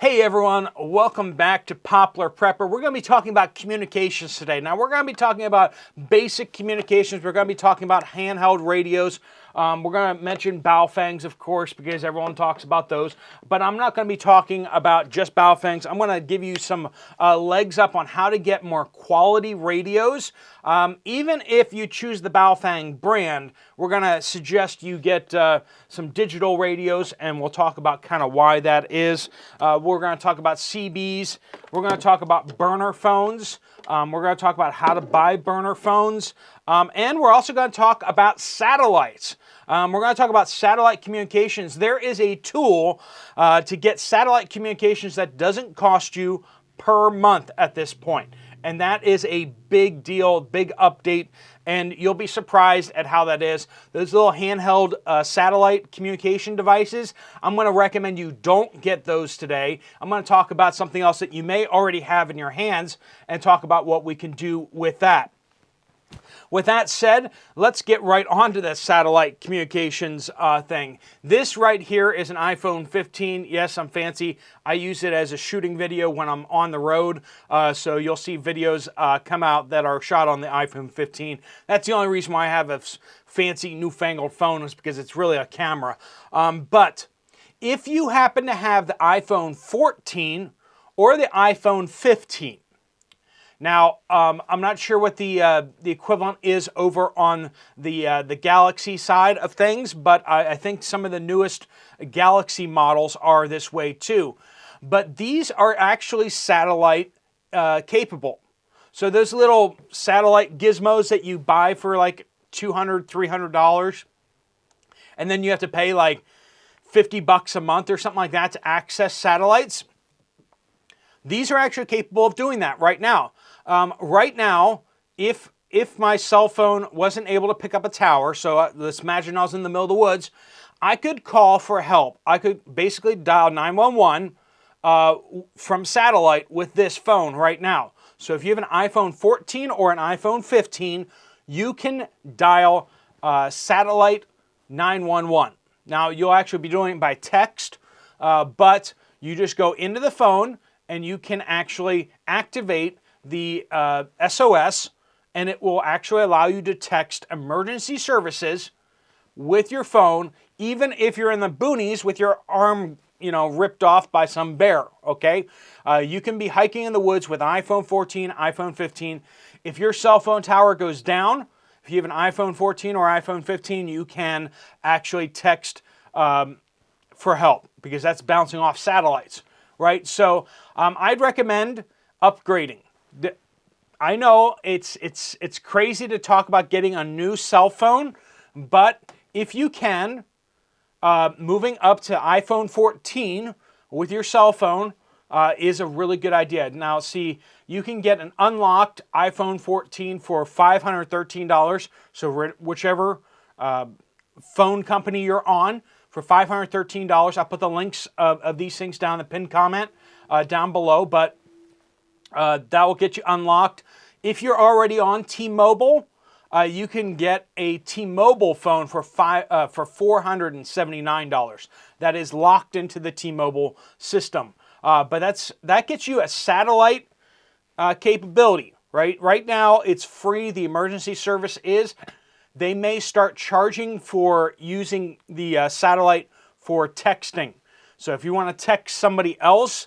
Hey everyone, welcome back to Poplar Prepper. We're going to be talking about communications today. Now we're going to be talking about basic communications. We're going to be talking about handheld radios. We're going to mention Baofangs, of course, because everyone talks about those. But I'm not going to be talking about just Baofangs. I'm going to give you some legs up on how to get more quality radios. Even if you choose the Baofang brand, we're going to suggest you get some digital radios, and we'll talk about kind of why that is. We're going to talk about CBs. We're going to talk about burner phones. We're going to talk about how to buy burner phones. And we're also going to talk about satellites. We're going to talk about satellite communications. There is a tool to get satellite communications that doesn't cost you per month at this point. And that is a big deal, big update, and you'll be surprised at how that is. Those little handheld satellite communication devices, I'm going to recommend you don't get those today. I'm going to talk about something else that you may already have in your hands and talk about what we can do with that. With that said, let's get right onto the satellite communications thing. This right here is an iPhone 15. Yes, I'm fancy. I use it as a shooting video when I'm on the road. So you'll see videos come out that are shot on the iPhone 15. That's the only reason why I have a fancy newfangled phone, is because it's really a camera. But if you happen to have the iPhone 14 or the iPhone 15, now, I'm not sure what the equivalent is over on the Galaxy side of things, but I think some of the newest Galaxy models are this way too. But these are actually satellite capable. So those little satellite gizmos that you buy for like $200, $300, and then you have to pay like $50 a month or something like that to access satellites. These are actually capable of doing that right now. Right now, if my cell phone wasn't able to pick up a tower, so let's imagine I was in the middle of the woods, I could call for help. I could basically dial 911 from satellite with this phone right now. So if you have an iPhone 14 or an iPhone 15, you can dial satellite 911. Now, you'll actually be doing it by text, but you just go into the phone and you can actually activate the SOS, and it will actually allow you to text emergency services with your phone, even if you're in the boonies with your arm, ripped off by some bear, okay? You can be hiking in the woods with iPhone 14, iPhone 15. If your cell phone tower goes down, if you have an iPhone 14 or iPhone 15, you can actually text for help, because that's bouncing off satellites, right? So I'd recommend upgrading. I know it's crazy to talk about getting a new cell phone, but if you can, moving up to iPhone 14 with your cell phone is a really good idea. Now, see, you can get an unlocked iPhone 14 for $513. So whichever phone company you're on, for $513. I'll put the links of these things down in the pinned comment down below, but that will get you unlocked. If you're already on T-Mobile, you can get a T-Mobile phone for $479. That is locked into the T-Mobile system. But that gets you a satellite capability, right? Right now, it's free. The emergency service is. They may start charging for using the satellite for texting. So if you want to text somebody else,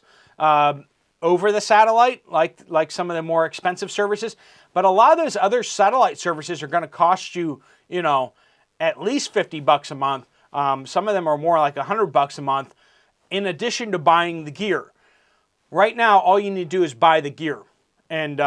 over the satellite, like some of the more expensive services. But a lot of those other satellite services are going to cost you, at least $50 a month. Some of them are more like $100 a month, in addition to buying the gear. Right now, all you need to do is buy the gear, and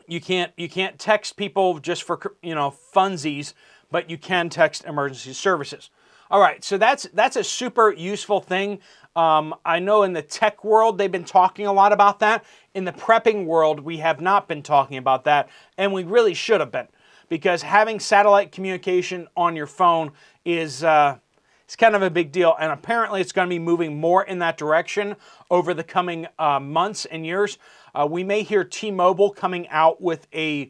you can't text people just for funsies, but you can text emergency services. All right, so that's a super useful thing. I know in the tech world, they've been talking a lot about that. In the prepping world, we have not been talking about that, and we really should have been, because having satellite communication on your phone is it's kind of a big deal, and apparently it's going to be moving more in that direction over the coming months and years. We may hear T-Mobile coming out with a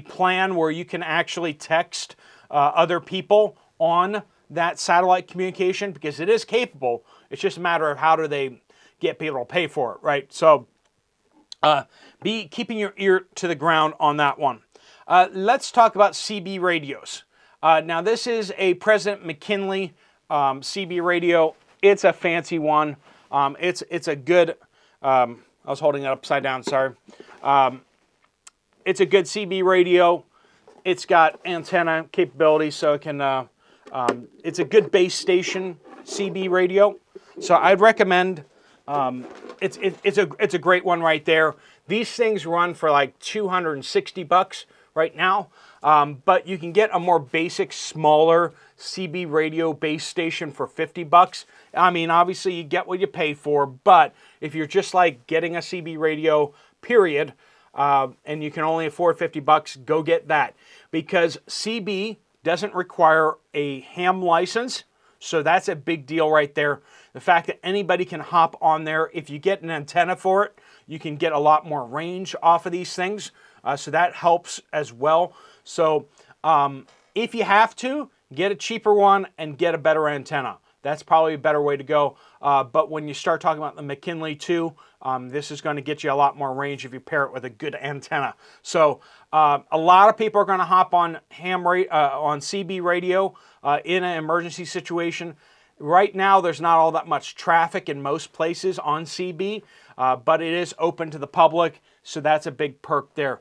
plan where you can actually text other people on that satellite communication, because it is capable. It's just a matter of how do they get people to pay for it, right? So be keeping your ear to the ground on that one. Let's talk about CB radios. Now this is a President McKinley CB radio. It's a fancy one. It's a good, I was holding it upside down, sorry. It's a good CB radio. It's got antenna capability, so it can, it's a good base station CB radio. So I'd recommend, it's a great one right there. These things run for like $260 right now, but you can get a more basic, smaller CB radio base station for $50. I mean, obviously you get what you pay for, but if you're just like getting a CB radio, period, and you can only afford $50, go get that, because CB doesn't require a ham license. So that's a big deal right there. The fact that anybody can hop on there, if you get an antenna for it, you can get a lot more range off of these things. So that helps as well. So if you have to, get a cheaper one and get a better antenna. That's probably a better way to go. But when you start talking about the McKinley 2, this is going to get you a lot more range if you pair it with a good antenna. So a lot of people are going to hop on on CB radio in an emergency situation. Right now, there's not all that much traffic in most places on CB, but it is open to the public, so that's a big perk there.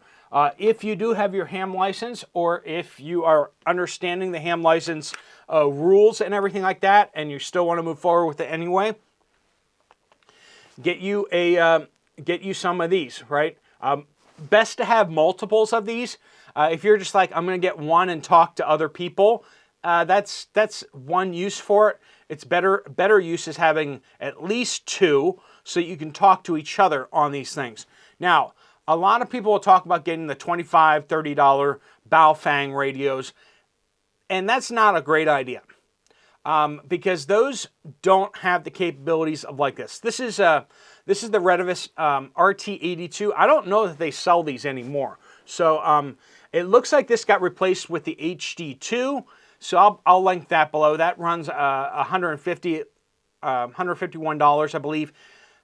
If you do have your ham license, or if you are understanding the ham license rules and everything like that, and you still want to move forward with it anyway, get you some of these, right? Best to have multiples of these. If you're just like, I'm going to get one and talk to other people, that's one use for it. It's better use is having at least two, so you can talk to each other on these things. Now, a lot of people will talk about getting the $25, $30 Baofeng radios, and that's not a great idea, because those don't have the capabilities of like this. This is the Retevis RT82. I don't know that they sell these anymore. So it looks like this got replaced with the HD2. So I'll link that below. That runs $151, I believe.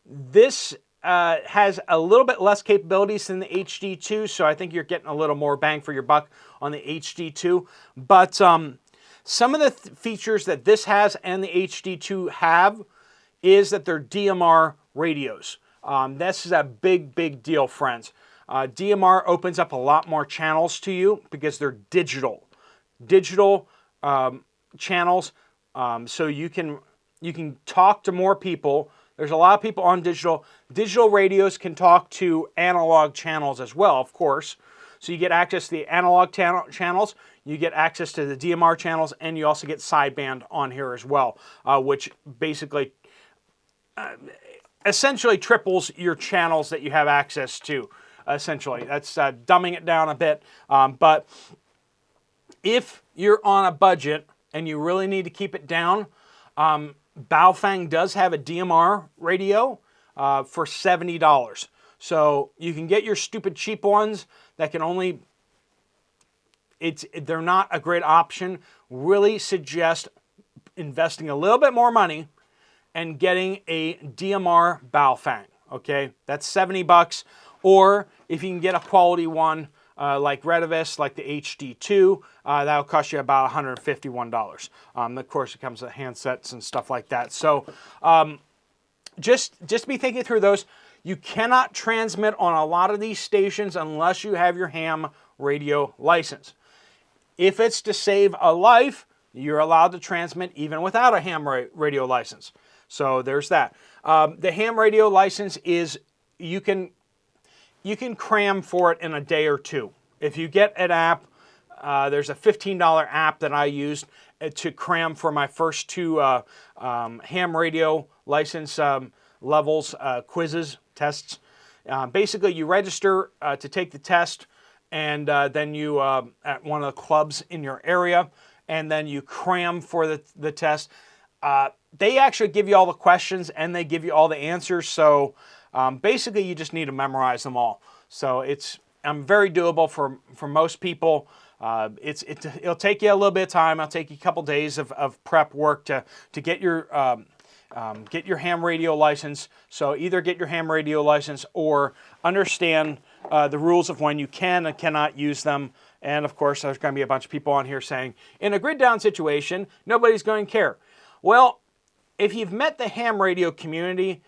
This has a little bit less capabilities than the HD2, so I think you're getting a little more bang for your buck on the HD2. But some of the features that this has and the HD2 have is that they're DMR radios. This is a big deal, friends. DMR opens up a lot more channels to you because they're digital channels, so you can talk to more people. There's a lot of people on digital. Digital radios can talk to analog channels as well, of course. So you get access to the analog channels, you get access to the DMR channels, and you also get sideband on here as well, which basically essentially triples your channels that you have access to. Essentially, that's dumbing it down a bit, but if you're on a budget and you really need to keep it down, Baofeng does have a DMR radio for $70. So you can get your stupid cheap ones that can only, they're not a great option. Really suggest investing a little bit more money and getting a DMR Baofeng, okay? That's $70. Or if you can get a quality one, like Retevis, like the HD2, that'll cost you about $151. Of course, it comes with handsets and stuff like that. So just be thinking through those. You cannot transmit on a lot of these stations unless you have your ham radio license. If it's to save a life, you're allowed to transmit even without a ham radio license. So there's that. The ham radio license is, you can cram for it in a day or two. If you get an app, there's a $15 app that I used to cram for my first two ham radio license levels, quizzes, tests. Basically, you register to take the test, and then you, at one of the clubs in your area, and then you cram for the test. They actually give you all the questions, and they give you all the answers, so basically, you just need to memorize them all. So it's very doable for most people. It'll take you a little bit of time. It'll take you a couple days of prep work to get your Get your ham radio license. So either get your ham radio license or understand the rules of when you can and cannot use them. And of course, there's going to be a bunch of people on here saying, in a grid down situation, nobody's going to care. Well, if you've met the ham radio community,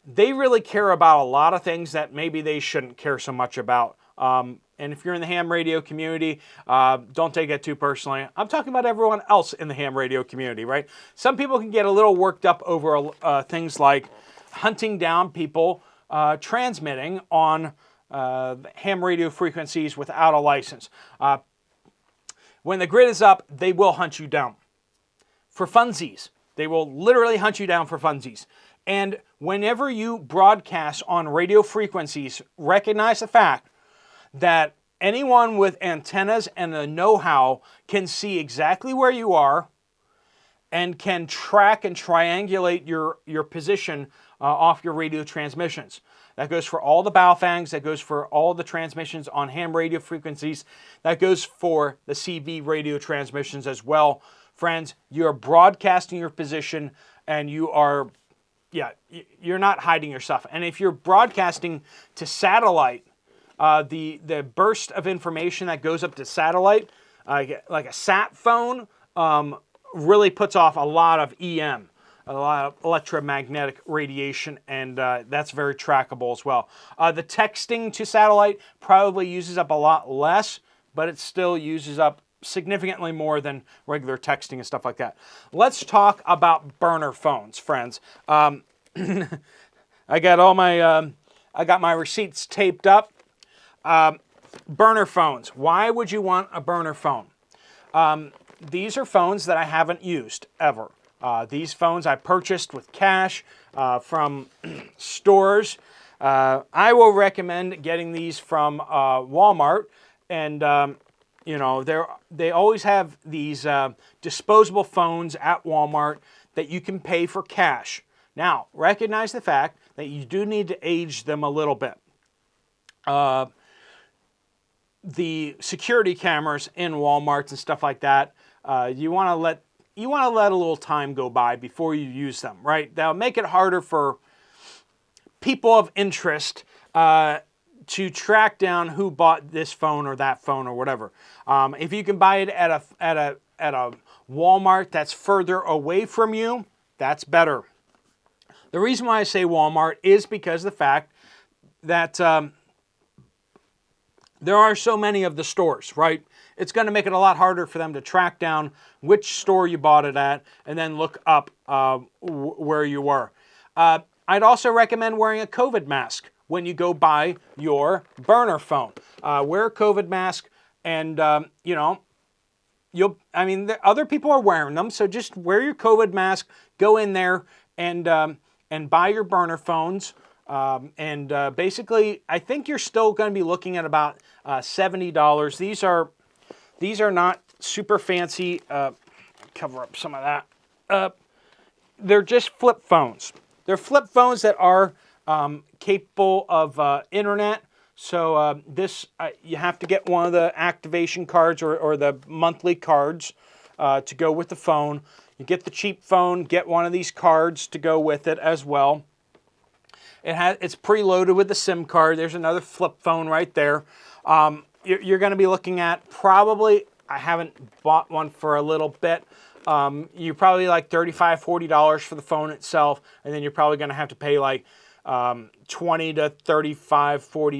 they really care about a lot of things that maybe they shouldn't care so much about. And if you're in the ham radio community, don't take it too personally. I'm talking about everyone else in the ham radio community, right? Some people can get a little worked up over things like hunting down people transmitting on ham radio frequencies without a license. When the grid is up, they will hunt you down for funsies. They will literally hunt you down for funsies. And whenever you broadcast on radio frequencies, recognize the fact that anyone with antennas and the know-how can see exactly where you are and can track and triangulate your position off your radio transmissions. That goes for all the Baofangs. That goes for all the transmissions on ham radio frequencies. That goes for the CV radio transmissions as well. Friends, you are broadcasting your position and you are, you're not hiding yourself. And if you're broadcasting to satellite, the burst of information that goes up to satellite, like a sat phone, really puts off a lot of EM, a lot of electromagnetic radiation, and that's very trackable as well. The texting to satellite probably uses up a lot less, but it still uses up significantly more than regular texting and stuff like that. Let's talk about burner phones, friends. I got my receipts taped up. Burner phones. Why would you want a burner phone? These are phones that I haven't used ever. These phones I purchased with cash from stores. I will recommend getting these from Walmart, and they always have these disposable phones at Walmart that you can pay for cash. Now, recognize the fact that you do need to age them a little bit. The security cameras in Walmarts and stuff like that, you want to let a little time go by before you use them, right? That'll make it harder for people of interest to track down who bought this phone or that phone or whatever. If you can buy it at a Walmart that's further away from you, that's better. The reason why I say Walmart is because of the fact that there are so many of the stores, right? It's going to make it a lot harder for them to track down which store you bought it at and then look up where you were. I'd also recommend wearing a COVID mask when you go buy your burner phone. Wear a COVID mask, and other people are wearing them, so just wear your COVID mask, go in there and buy your burner phones. Basically, I think you're still going to be looking at about $70. These are not super fancy. Cover up some of that. They're just flip phones. They're flip phones that are capable of internet. So you have to get one of the activation cards or the monthly cards to go with the phone. You get the cheap phone, get one of these cards to go with it as well. It's preloaded with the SIM card. There's another flip phone right there. You're going to be looking at probably, I haven't bought one for a little bit. You're probably like $35, $40 for the phone itself, and then you're probably going to have to pay like $20 to $35,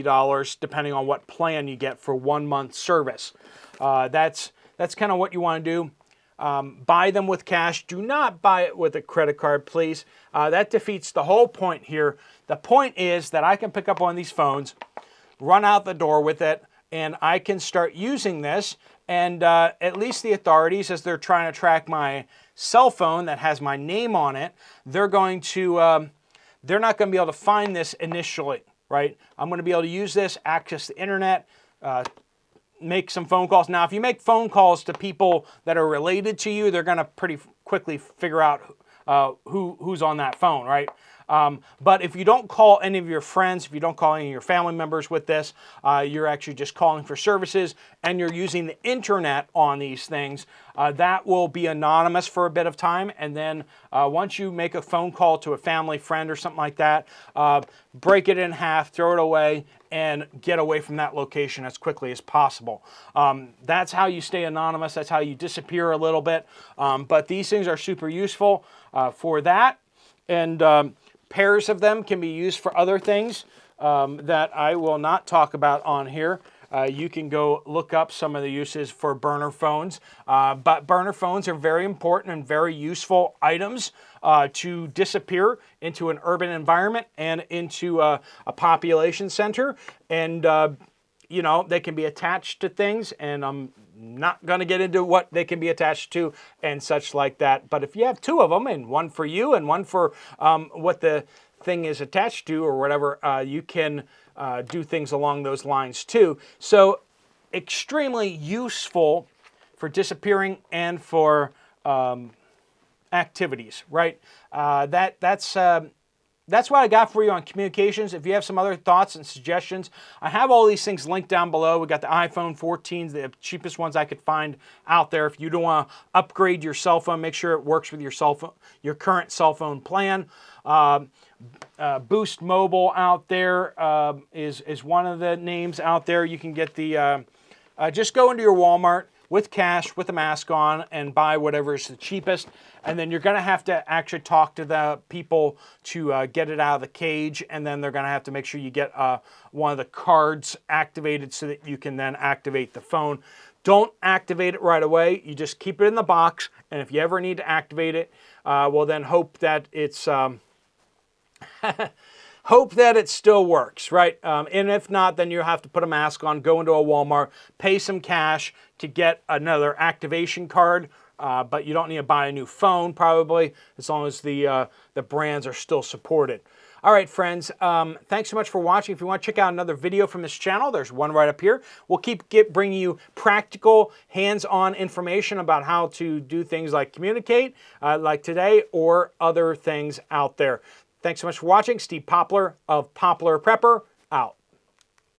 $40 depending on what plan you get for 1 month service. That's kind of what you want to do. Buy them with cash. Do not buy it with a credit card, please. That defeats the whole point here. The point is that I can pick up one of these phones, run out the door with it, and I can start using this. And at least the authorities, as they're trying to track my cell phone that has my name on it, they're not going to be able to find this initially, right? I'm going to be able to use this, access the internet, make some phone calls. Now, if you make phone calls to people that are related to you, they're going to pretty quickly figure out who's on that phone, right? But if you don't call any of your friends, if you don't call any of your family members with this, you're actually just calling for services and you're using the internet on these things, that will be anonymous for a bit of time. And then once you make a phone call to a family friend or something like that, break it in half, throw it away, and get away from that location as quickly as possible. That's how you stay anonymous. That's how you disappear a little bit. But these things are super useful for that. And pairs of them can be used for other things that I will not talk about on here. You can go look up some of the uses for burner phones. But burner phones are very important and very useful items to disappear into an urban environment and into a population center. And, you know, they can be attached to things, and I'm not going to get into what they can be attached to and such like that. But if you have two of them, and one for you and one for what the thing is attached to or whatever, you can do things along those lines too. So extremely useful for disappearing and for activities, right? That's what I got for you on communications. If you have some other thoughts and suggestions, I have all these things linked down below. We got the iPhone 14s, the cheapest ones I could find out there. If you don't want to upgrade your cell phone, make sure it works with your cell phone, your current cell phone plan. Boost Mobile out there is one of the names out there. You can get the, just go into your Walmart with cash, with a mask on, and buy whatever is the cheapest. And then you're going to have to actually talk to the people to get it out of the cage. And then they're going to have to make sure you get one of the cards activated so that you can then activate the phone. Don't activate it right away. You just keep it in the box. And if you ever need to activate it, well, then hope that it's... hope that it still works, right? And if not, then you have to put a mask on, go into a Walmart, pay some cash to get another activation card. But you don't need to buy a new phone, probably, as long as the brands are still supported. All right, friends, thanks so much for watching. If you want to check out another video from this channel, there's one right up here. We'll keep bringing you practical, hands-on information about how to do things like communicate, like today, or other things out there. Thanks so much for watching. Steve Poplar of Poplar Prepper.